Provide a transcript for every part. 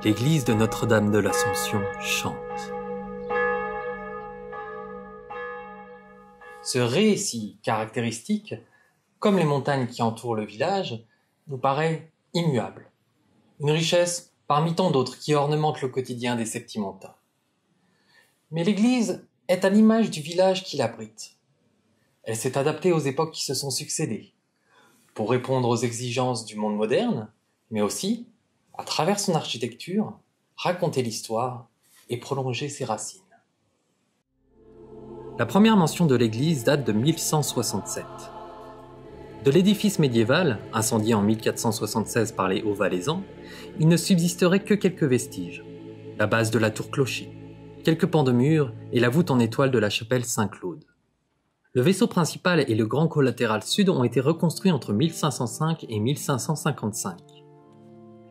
L'église de Notre-Dame de l'Assomption chante. Ce récit caractéristique, comme les montagnes qui entourent le village, nous paraît immuable. Une richesse parmi tant d'autres qui ornementent le quotidien des Septimontins. Mais l'église est à l'image du village qui l'abrite. Elle s'est adaptée aux époques qui se sont succédées, pour répondre aux exigences du monde moderne, mais aussi, à travers son architecture, raconter l'histoire et prolonger ses racines. La première mention de l'église date de 1167. De l'édifice médiéval, incendié en 1476 par les Hauts-Valaisans, il ne subsisterait que quelques vestiges. La base de la tour-clocher, quelques pans de mur et la voûte en étoile de la chapelle Saint-Claude. Le vaisseau principal et le grand collatéral sud ont été reconstruits entre 1505 et 1555.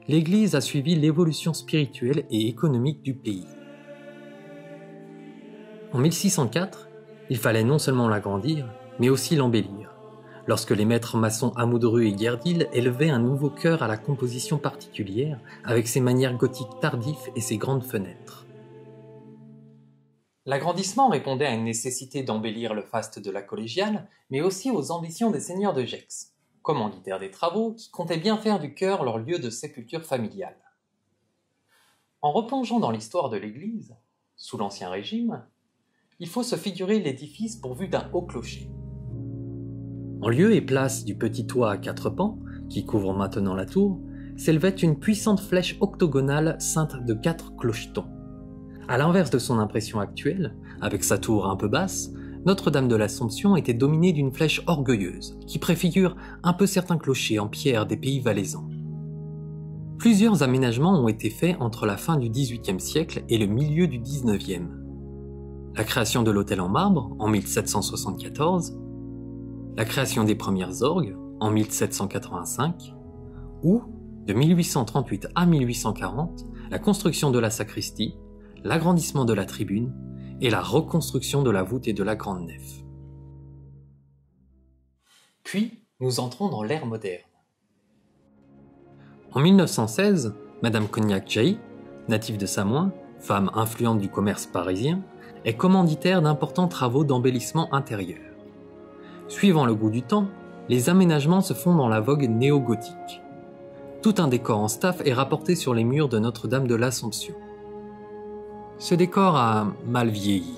L'église a suivi l'évolution spirituelle et économique du pays. En 1604, il fallait non seulement l'agrandir, mais aussi l'embellir, lorsque les maîtres maçons Amoudru et Guerdil élevaient un nouveau chœur à la composition particulière, avec ses manières gothiques tardives et ses grandes fenêtres. L'agrandissement répondait à une nécessité d'embellir le faste de la collégiale, mais aussi aux ambitions des seigneurs de Gex, commanditaires des travaux qui comptaient bien faire du chœur leur lieu de sépulture familiale. En replongeant dans l'histoire de l'église, sous l'Ancien Régime, il faut se figurer l'édifice pourvu d'un haut clocher. En lieu et place du petit toit à 4 pans, qui couvre maintenant la tour, s'élevait une puissante flèche octogonale ceinte de 4 clochetons. À l'inverse de son impression actuelle, avec sa tour un peu basse, Notre-Dame de l'Assomption était dominée d'une flèche orgueilleuse, qui préfigure un peu certains clochers en pierre des pays valaisans. Plusieurs aménagements ont été faits entre la fin du XVIIIe siècle et le milieu du XIXe. La création de l'autel en marbre, en 1774, la création des premières orgues, en 1785, ou, de 1838 à 1840, la construction de la sacristie, l'agrandissement de la tribune et la reconstruction de la voûte et de la grande nef. Puis, nous entrons dans l'ère moderne. En 1916, Madame Cognac-Jailly, native de Samoin, femme influente du commerce parisien, est commanditaire d'importants travaux d'embellissement intérieur. Suivant le goût du temps, les aménagements se font dans la vogue néo-gothique. Tout un décor en staff est rapporté sur les murs de Notre-Dame de l'Assomption. Ce décor a mal vieilli.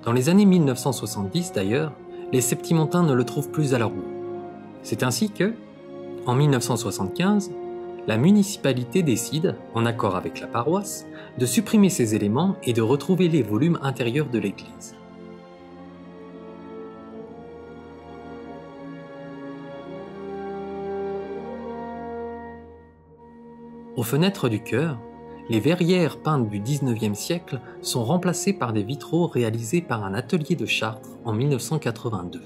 Dans les années 1970 d'ailleurs, les Septimontins ne le trouvent plus à leur goût. C'est ainsi que, en 1975, la municipalité décide, en accord avec la paroisse, de supprimer ces éléments et de retrouver les volumes intérieurs de l'église. Aux fenêtres du chœur, les verrières peintes du XIXe siècle sont remplacées par des vitraux réalisés par un atelier de Chartres en 1982.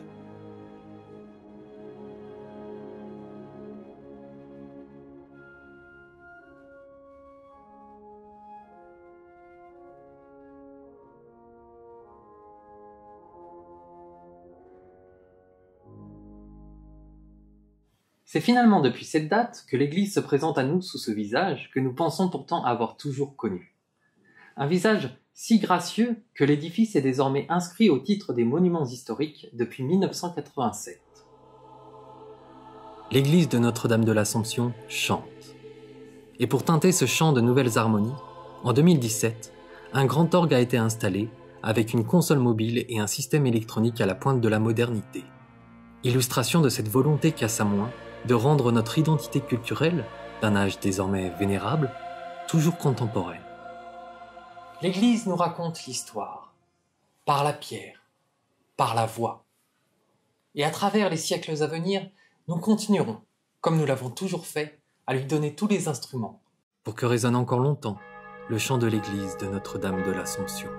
C'est finalement depuis cette date que l'église se présente à nous sous ce visage que nous pensons pourtant avoir toujours connu. Un visage si gracieux que l'édifice est désormais inscrit au titre des monuments historiques depuis 1987. L'église de Notre-Dame de l'Assomption chante. Et pour teinter ce chant de nouvelles harmonies, en 2017, un grand orgue a été installé avec une console mobile et un système électronique à la pointe de la modernité. Illustration de cette volonté qu'a Samoin de rendre notre identité culturelle, d'un âge désormais vénérable, toujours contemporaine. L'Église nous raconte l'histoire, par la pierre, par la voix. Et à travers les siècles à venir, nous continuerons, comme nous l'avons toujours fait, à lui donner tous les instruments, pour que résonne encore longtemps le chant de l'Église de Notre-Dame de l'Assomption.